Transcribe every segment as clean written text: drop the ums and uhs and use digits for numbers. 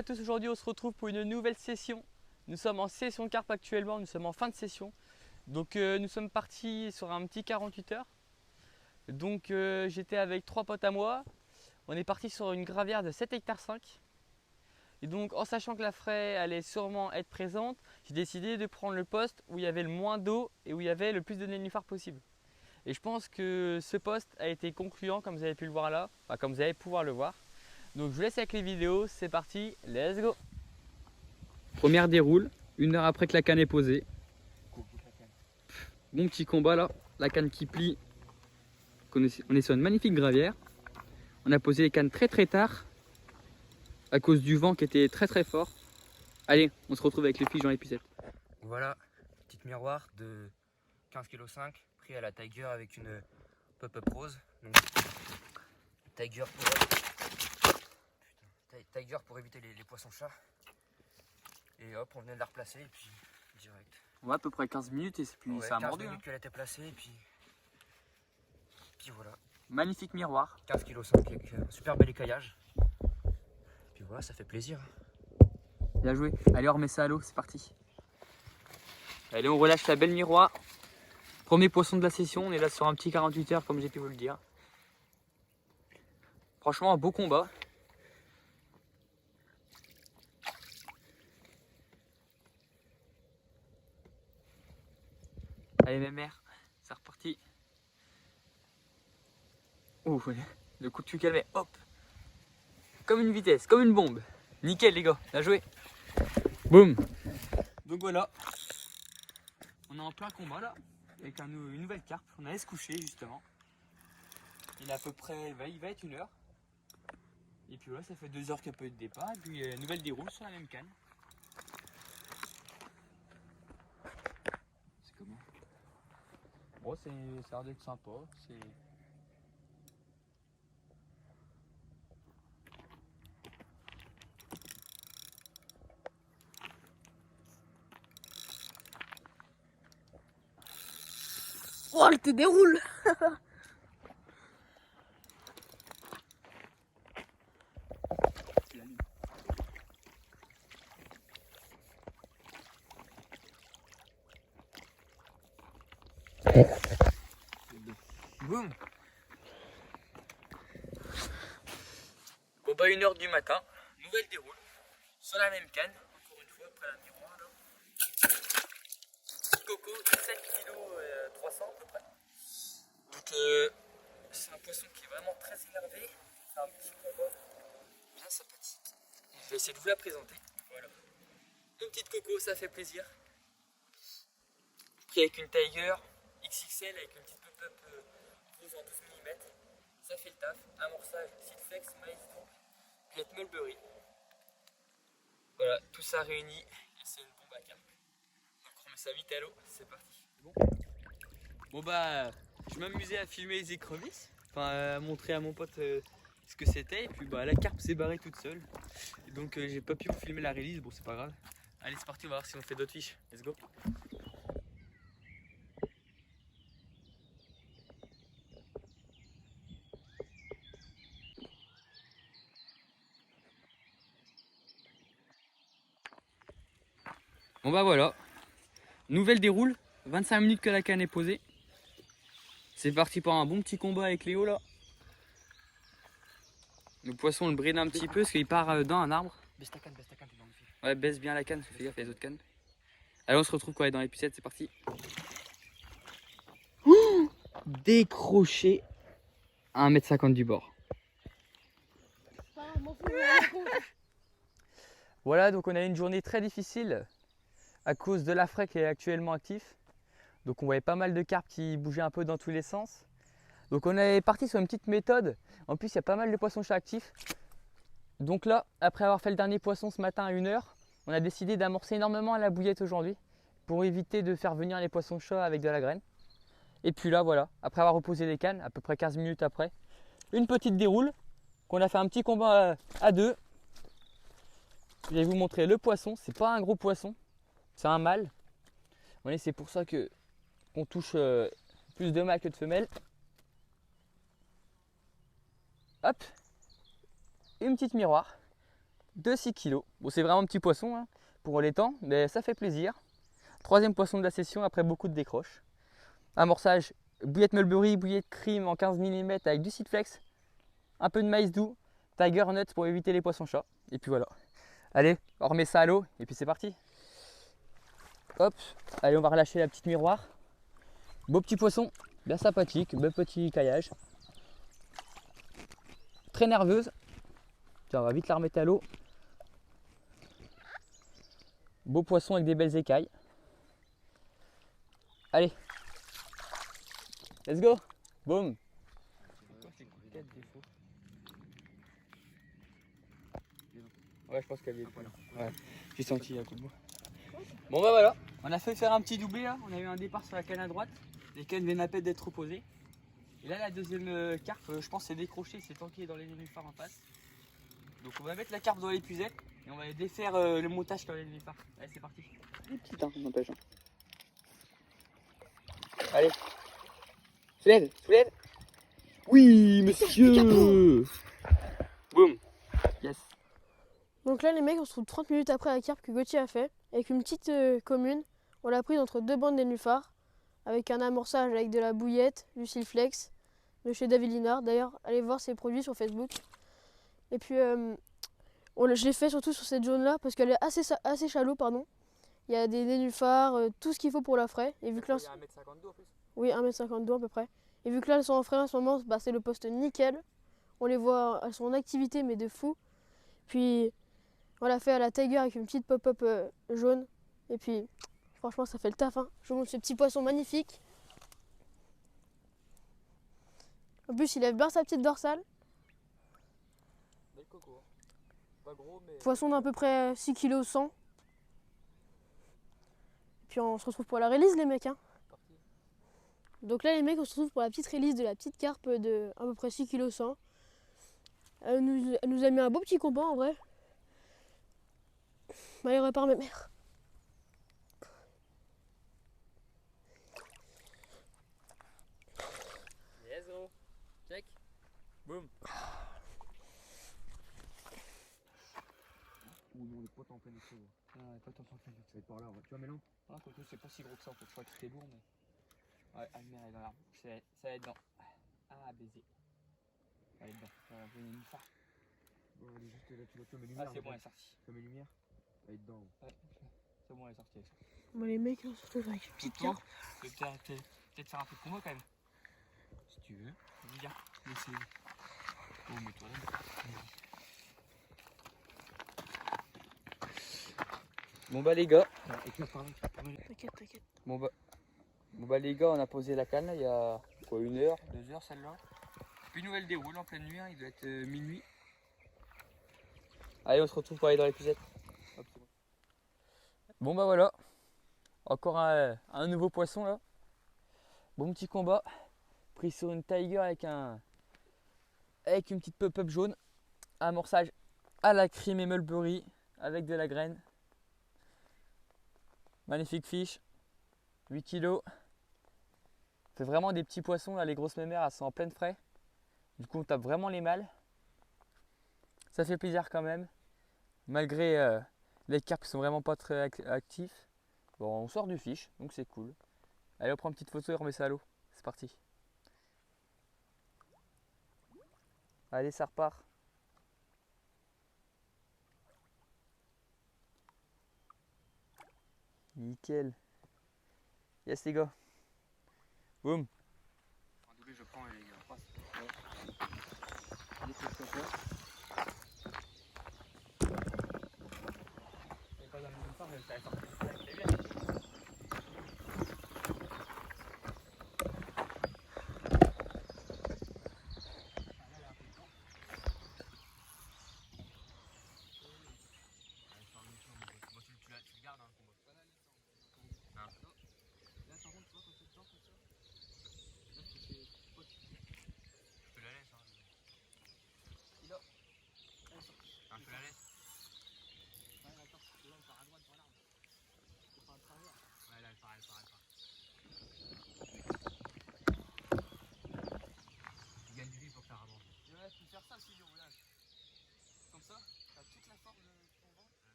à tous, aujourd'hui on se retrouve pour une nouvelle session. Nous sommes en session carpe actuellement, nous sommes en fin de session. Donc nous sommes partis sur un petit 48 heures. Donc j'étais avec 3 potes à moi. On est parti sur une gravière de 7,5 hectares. Et donc en sachant que la fraie allait sûrement être présente, j'ai décidé de prendre le poste où il y avait le moins d'eau et où il y avait le plus de nénuphars possible. Et je pense que ce poste a été concluant comme vous avez pu le voir là, enfin comme vous allez pouvoir le voir. Donc je vous laisse avec les vidéos, c'est parti, let's go. Première déroule, 1 heure après que la canne est posée. Bon petit combat là, la canne qui plie. On est sur une magnifique gravière. On a posé les cannes très tard à cause du vent qui était très fort. Allez, on se retrouve avec les filles dans l'épucette. Voilà, petite miroir de 15,5 kg pris à la Tiger avec une pop-up rose. Donc, Tiger pour éviter les poissons-chats. Et hop, on venait de la replacer et puis direct. Ouais, à peu près 15 minutes et puis Ouais, ça a 15 mordu. minutes qu'elle était placée et puis voilà. Magnifique miroir. 15,5 kg avec un super bel écaillage. Et puis voilà, ça fait plaisir. Bien joué. Allez, on remet ça à l'eau, c'est parti. Allez, on relâche la belle miroir. Premier poisson de la session, on est là sur un petit 48 heures comme j'ai pu vous le dire. Franchement, un beau combat. Allez, ma mère, c'est reparti. Ouh, le coup de cul calmé, hop. Comme une vitesse, comme une bombe. Nickel les gars, bien joué. Boum. Donc voilà, on est en plein combat là, avec une nouvelle carpe. On allait se coucher justement. Il est à peu près, il va être 1 heure. Et puis voilà, ça fait 2 heures qu'il n'y a pas eu de départ. Et puis nouvelle déroule sur la même canne. C'est comment? Bon, ça a l'air d'être sympa. Oh, elle te déroule. Boum. Bon bah 1 heure du matin, nouvelle déroule, sur la même canne, encore une fois après la miroir là. Petit coco de 7 kg 300 à peu près. Donc c'est un poisson qui est vraiment très énervé, c'est un petit combat bien sympathique. Je vais essayer de vous la présenter. Voilà. Une petite coco, ça fait plaisir. Pris avec une Tiger XXL avec une petite pop-up rose en 12 mm. Ça fait le taf. Amorçage, Silflex, maïs donc, Glet Mulberry. Voilà, tout ça réuni et c'est une bombe à carpe. Donc on remet ça vite à l'eau, c'est parti. Bon bah, je m'amusais à filmer les écrevisses, enfin à montrer à mon pote ce que c'était. Et puis bah la carpe s'est barrée toute seule. Et donc j'ai pas pu vous filmer la release, bon c'est pas grave. Allez c'est parti, on va voir si on fait d'autres fiches. Let's go. Bon bah voilà, nouvelle déroule, 25 minutes que la canne est posée. C'est parti pour un bon petit combat avec Léo là. Le poisson on le bride un petit peu parce qu'il part dans un arbre. Baisse ta canne, t'es dans le fil. Ouais, baisse bien la canne, fais gaffe, il y a les autres cannes. Allez, on se retrouve quand elle est dans l'épucette, c'est parti. Décroché à 1,50 m du bord. Voilà, donc on a eu une journée très difficile à cause de la fraie qui est actuellement active. Donc on voyait pas mal de carpes qui bougeaient un peu dans tous les sens. Donc on est parti sur une petite méthode. En plus il y a pas mal de poissons-chats actifs. Donc là, après avoir fait le dernier poisson ce matin à 1 heure, on a décidé d'amorcer énormément à la bouillette aujourd'hui pour éviter de faire venir les poissons-chats avec de la graine. Et puis là voilà, après avoir reposé les cannes, à peu près 15 minutes après, une petite déroule qu'on a fait un petit combat à 2. Je vais vous montrer le poisson, c'est pas un gros poisson, c'est un mâle. Vous voyez, c'est pour ça qu'on touche plus de mâles que de femelles. Hop, une petite miroir. de 6 kg. Bon, c'est vraiment un petit poisson hein, pour les temps, mais ça fait plaisir. Troisième poisson de la session après beaucoup de décroches. Amorçage, bouillette Mulberry, bouillette cream en 15 mm avec du Seedflex, un peu de maïs doux, Tiger Nuts pour éviter les poissons chats. Et puis voilà. Allez, on remet ça à l'eau et puis c'est parti. Hop, allez, on va relâcher la petite miroir. Beau petit poisson, bien sympathique, beau petit caillage. Très nerveuse. Tiens, on va vite la remettre à l'eau. Beau poisson avec des belles écailles. Allez, let's go. Boum. Ouais, je pense qu'elle est. Ouais, j'ai senti un coup de mou. Bon bah voilà, on a fait faire un petit doublé là. On a eu un départ sur la canne à droite. Les cannes viennent à peine d'être reposées. Et là, la deuxième carpe, je pense, c'est décroché, c'est tanké dans les nénuphars en face. Donc on va mettre la carpe dans l'épuisette et on va défaire le montage sur les nénuphars. Allez, c'est parti. Petit hein, n'empêche. Allez. Soulève, soulève. Oui, monsieur. Boum. Yes. Donc là, les mecs, on se trouve 30 minutes après la carpe que Gauthier a fait, avec une petite commune. On l'a prise entre deux bandes de nénuphars, avec un amorçage avec de la bouillette, du Seedflex, de chez David Linard. D'ailleurs, allez voir ses produits sur Facebook. Et puis, je l'ai fait surtout sur cette zone-là, parce qu'elle est assez shallow, pardon. Il y a des nénuphars, tout ce qu'il faut pour la fraie. Et vu que là, Il y a 1,52 m en plus. oui, 1,52 m à peu près. Et vu que là, elles sont en frais en ce moment, bah, c'est le poste nickel. On les voit, elles sont en activité, mais de fou. Puis, on l'a fait à la Tiger avec une petite pop-up jaune. Et puis, franchement, ça fait le taf. Hein. Je vous montre ce petit poisson magnifique. En plus, il lève bien sa petite dorsale. Bel coco. Pas gros, mais. Poisson d'à peu près 6 kg 100. Et puis, on se retrouve pour la release, les mecs. Hein. Donc là, les mecs, on se retrouve pour la petite release de la petite carpe de à peu près 6 kg 100. Elle nous a mis un beau petit combat en vrai. Elle répare mes mères. Yes, gros. Check. Boum. Ouh non, les potes en plein essai. Ah, pas tant que ça. Ça va être par là, tu vois, Mélan? Ah, quoique c'est pas si gros que ça en fait. Je crois que c'était lourd, mais. Ouais, Almer est dans l'arbre. Ça va être dedans. Ah, baiser. Elle est dedans. Ça va venir une phare. Bon, elle est juste là, tu vois, mes Ah, lumières. c'est bon, elle est sortie. Tu vois mes lumières? Elle est dedans. Ouais, c'est bon, elle est sortie. Elle est sortie. Bon, les mecs, on se retrouve avec une petite carpe. Je vais peut-être faire un peu de combat quand même. Si tu veux. Vas-y, viens. Essaye. Oh, mets-toi là. Bon bah les gars. Éclaire par là, T'inquiète, t'inquiète. Bon bah les gars, on a posé la canne là, il y a quoi, 1 heure, 2 heures celle-là. Puis nous elle déroule en pleine nuit, hein, il doit être minuit. Allez, on se retrouve pour aller dans l'épuisette. Bon bah voilà, encore un nouveau poisson là. Bon petit combat, pris sur une Tiger avec une petite pop-up jaune. Amorçage à la cream et mulberry avec de la graine. Magnifique fiche, 8 kg. C'est vraiment des petits poissons là, les grosses mémères elles sont en pleine frais. Du coup on tape vraiment les mâles. Ça fait plaisir quand même. Malgré les carpes qui sont vraiment pas très actifs. Bon, on sort du fiche, donc c'est cool. Allez, on prend une petite photo et on remet ça à l'eau. C'est parti. Allez, ça repart. Nickel. Yes les gars. Boum. Un doublé, je prends, les gars.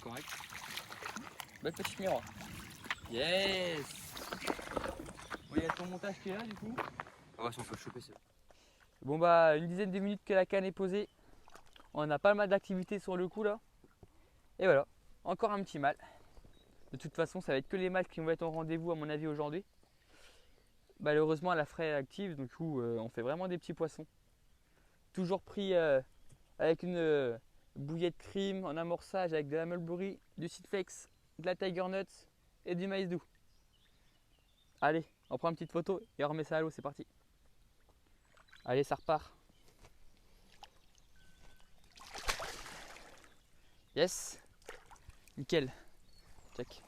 correct. Belle petite miroir. Yes. Il y a ton montage qui est là du coup. On va voir si on peut le choper ça. Bon bah une dizaine de minutes que la canne est posée. On a pas mal d'activités sur le coup là. Et voilà, encore un petit mâle. De toute façon ça va être que les mâles qui vont être en rendez-vous à mon avis aujourd'hui. Malheureusement la fraie est active, donc du coup on fait vraiment des petits poissons. Toujours pris avec une bouillette crème en amorçage avec de la mulberry, du Seedflex, de la Tiger Nuts et du maïs doux. Allez, on prend une petite photo et on remet ça à l'eau, c'est parti. Allez, ça repart. Yes, nickel. Check.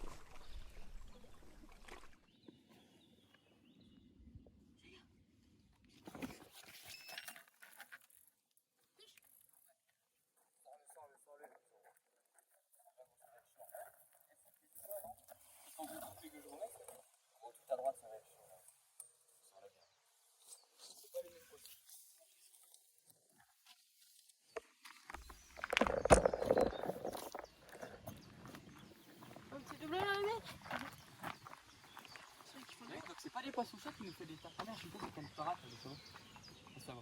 Tout à droite, ça va être chaud. Ça va bien. C'est pas les mêmes poissons. Un petit doublé là, mec. Donc c'est pas des poissons chauds qui nous fait des tartes. Ah merde, je sais pas, c'est comme parade, ça va. Ça va.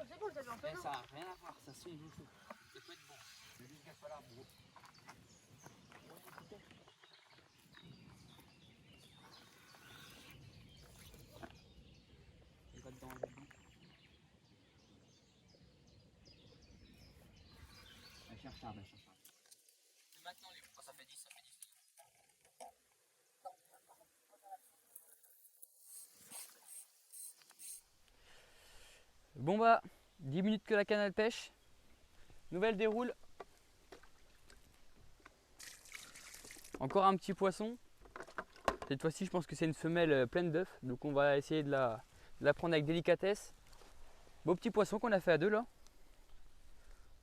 C'est bon, ça fait un peu. Ça n'a rien à voir, ça sent le chaud. Ça peut être bon. C'est juste qu'il va falloir gros. Il va dedans, il va dedans. Elle cherche ça, elle cherche ça. Et maintenant les gros, ça fait 10, ça fait 10. Bon bah, 10 minutes que la canne elle pêche. Nouvelle déroule. Encore un petit poisson. Cette fois-ci, je pense que c'est une femelle pleine d'œufs. Donc on va essayer de la prendre avec délicatesse. Beau petit poisson qu'on a fait à deux là.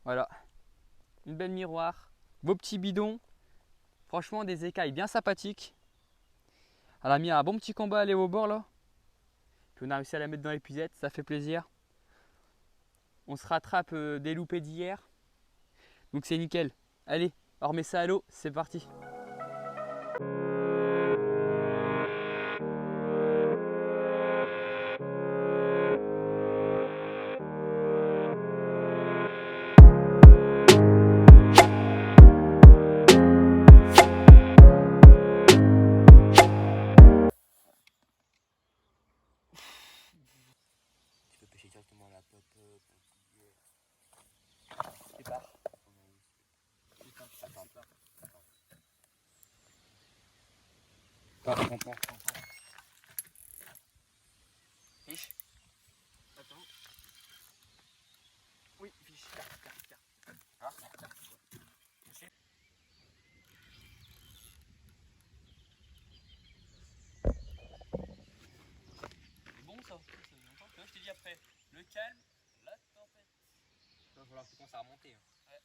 Voilà. Une belle miroir. Beau petit bidon. Franchement, des écailles bien sympathiques. Elle a mis un bon petit combat à aller au bord là. Puis on a réussi à la mettre dans l'épuisette. Ça fait plaisir. On se rattrape des loupés d'hier. Donc c'est nickel. Allez, on remet ça à l'eau. C'est parti. Tu peux pêcher directement à la pop-up. C'est part. Attends. Fiche. Attends. Oui, fiche. Carte. Hein? C'est bon ça. Tu vois, je t'ai dit après, le calme, la tempête. Il va falloir que tu commences à remonter. Ouais.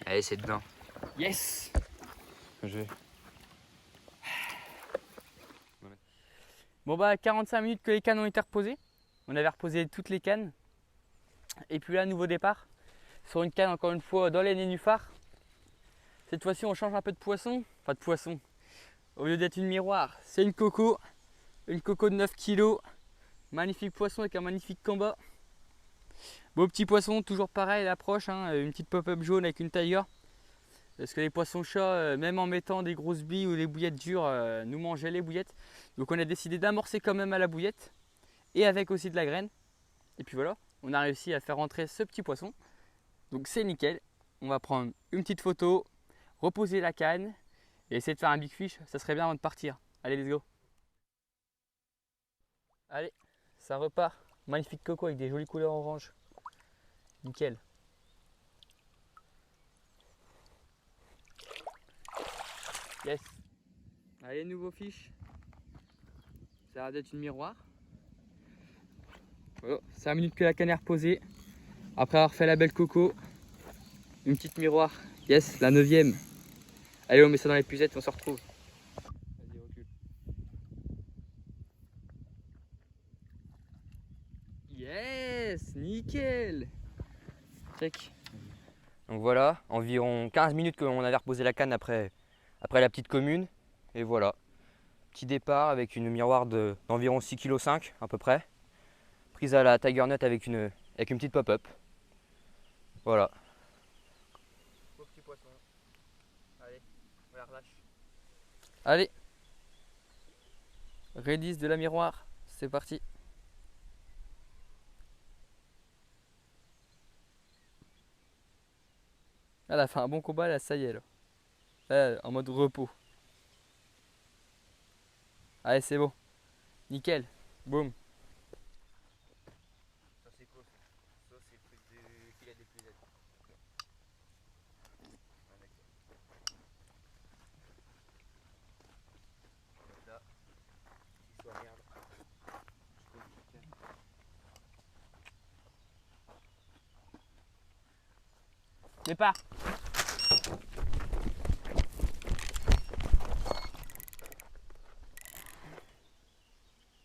Allez, c'est dedans. Yes. Je vais. Bon bah 45 minutes que les cannes ont été reposées. On avait reposé toutes les cannes. Et puis là, nouveau départ. Sur une canne encore une fois dans les nénuphars. Cette fois-ci on change un peu de poisson. Enfin de poisson. Au lieu d'être une miroir, c'est une coco. Une coco de 9 kg. Magnifique poisson avec un magnifique combat. Beau petit poisson, toujours pareil l'approche. Hein, une petite pop-up jaune avec une tiger. Parce que les poissons chats, même en mettant des grosses billes ou des bouillettes dures, nous mangeaient les bouillettes. Donc on a décidé d'amorcer quand même à la bouillette. Et avec aussi de la graine. Et puis voilà, on a réussi à faire rentrer ce petit poisson. Donc c'est nickel. On va prendre une petite photo, reposer la canne et essayer de faire un big fish. Ça serait bien avant de partir. Allez, let's go. Allez, ça repart. Magnifique coco avec des jolies couleurs orange. Nickel. Yes. Allez, nouveau fiche. Ça a l'air d'être une miroir. Voilà, 5 minutes que la canne est reposée. Après avoir fait la belle coco. Une petite miroir. Yes, la 9e. Allez, on met ça dans les pucettes et on se retrouve. Vas-y, recule. Yes, nickel. Check. Donc voilà, environ 15 minutes qu'on avait reposé la canne après la petite commune. Et voilà, petit départ avec une miroir d'environ 6,5 kg à peu près. Prise à la Tiger Nut avec une petite pop-up. Voilà. Beau petit poisson. Allez, on la relâche. Allez. Release de la miroir. C'est parti. Elle a fait un bon combat là, ça y est là. Là, en mode repos. Allez, c'est bon. Nickel. Boum. Ça c'est quoi ça? C'est le truc du filet des pucettes. Là, qu'il soit merde. Départ.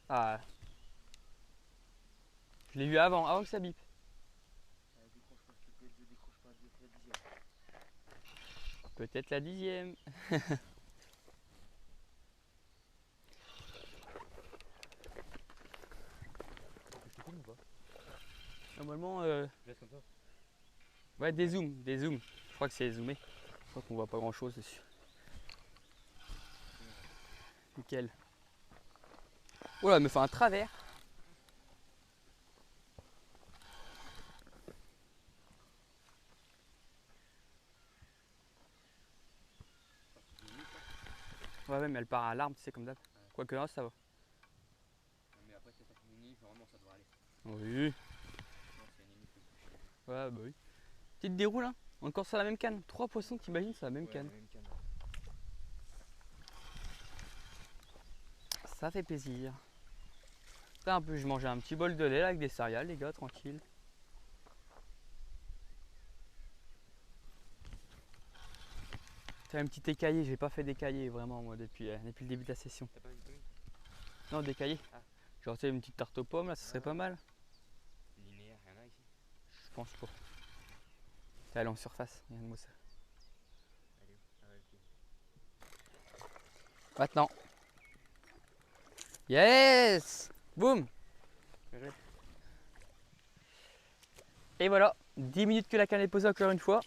Ah. Je l'ai vu avant que ça bip. Peut-être la 10e. Normalement, ouais, des zooms. Je crois que c'est zoomé. Je crois qu'on voit pas grand chose dessus. Nickel. Oh là, elle me fait un travers. Ouais, mais elle part à l'arme, tu sais, comme d'hab. Quoique là, ça va. Mais après, c'est ta mini, normalement ça doit aller. Oui. Non, c'est une limite. Ouais, bah oui. Petite déroule, hein. Encore sur la même canne. 3 poissons, t'imagines, c'est la même canne. Ça fait plaisir. Là, un peu, je mangeais un petit bol de lait là, avec des céréales, les gars, tranquille. C'est un petit écaillé, j'ai pas fait d'écaillé vraiment moi depuis le début de la session. T'as pas une commune? Non, d'écaillé. Ah. Genre, tu sais, une petite tarte aux pommes là, ça serait pas mal. Linéaire, rien a ici. Je pense pas. T'es allé en surface, regarde-moi ça. Elle est où? Ah ouais, ok. Maintenant. Yes! Boum! Et voilà, 10 minutes que la canne est posée encore une fois.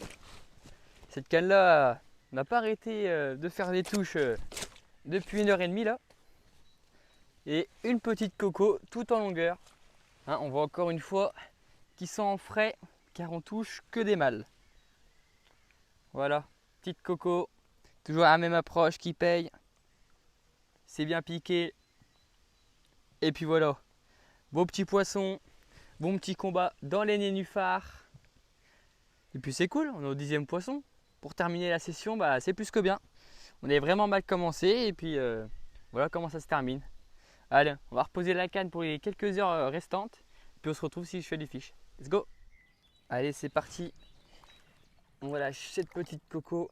Cette canne là n'a pas arrêté de faire des touches depuis 1h30 là. Et une petite coco tout en longueur. Hein, on voit encore une fois qu'ils sont en frais car on touche que des mâles. Voilà, petite coco, toujours à la même approche qui paye. C'est bien piqué. Et puis voilà, beau petit poisson, bon petit combat dans les nénuphars. Et puis c'est cool, on est au 10e poisson. Pour terminer la session, bah, c'est plus que bien. On est vraiment mal commencé et puis voilà comment ça se termine. Allez, on va reposer la canne pour les quelques heures restantes. Puis on se retrouve si je fais du fish. Let's go! Allez, c'est parti. On va lâcher cette petite coco.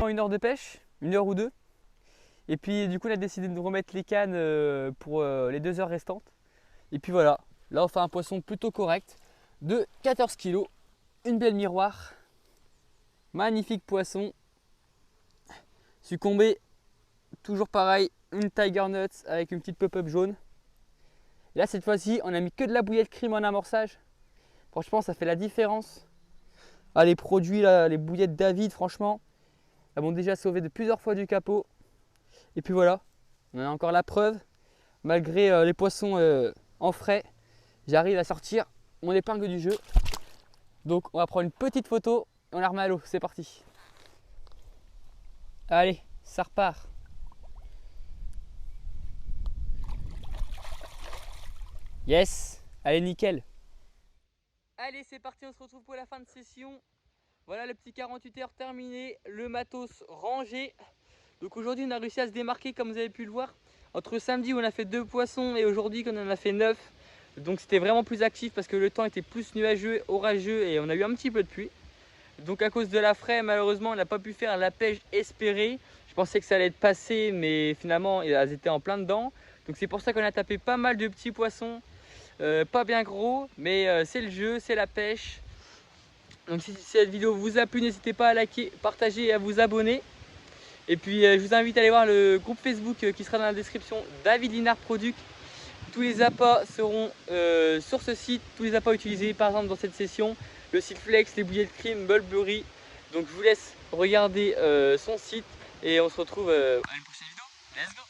Une heure de pêche, 1 heure ou 2. Et puis du coup on a décidé de remettre les cannes pour les 2 heures restantes. Et puis voilà, là on fait un poisson plutôt correct de 14 kg, une belle miroir. Magnifique poisson. Succombé, toujours pareil, une Tiger Nuts avec une petite pop-up jaune. Et là cette fois-ci on a mis que de la bouillette crème en amorçage. Franchement ça fait la différence. Ah, les produits là, les bouillettes David franchement, elles m'ont déjà sauvé de plusieurs fois du capot. Et puis voilà, on a encore la preuve. Malgré les poissons en frais, j'arrive à sortir mon épingle du jeu. Donc on va prendre une petite photo et on la remet à l'eau, c'est parti. Allez, ça repart. Yes, allez nickel. Allez c'est parti, on se retrouve pour la fin de session. Voilà le petit 48 heures terminé, le matos rangé. Donc aujourd'hui on a réussi à se démarquer comme vous avez pu le voir. Entre samedi où on a fait 2 poissons et aujourd'hui qu'on en a fait 9. Donc c'était vraiment plus actif parce que le temps était plus nuageux, orageux et on a eu un petit peu de pluie. Donc à cause de la fraie malheureusement on n'a pas pu faire la pêche espérée. Je pensais que ça allait être passé mais finalement elles étaient en plein dedans. Donc c'est pour ça qu'on a tapé pas mal de petits poissons. Pas bien gros mais c'est le jeu, c'est la pêche. Donc si cette vidéo vous a plu, n'hésitez pas à liker, partager et à vous abonner. Et puis je vous invite à aller voir le groupe Facebook qui sera dans la description, David Linard Product. Tous les appâts seront sur ce site, tous les appâts utilisés par exemple dans cette session, le Silflex, les bouillettes de crème, Mulberry. Donc je vous laisse regarder son site et on se retrouve à une prochaine vidéo. Let's go!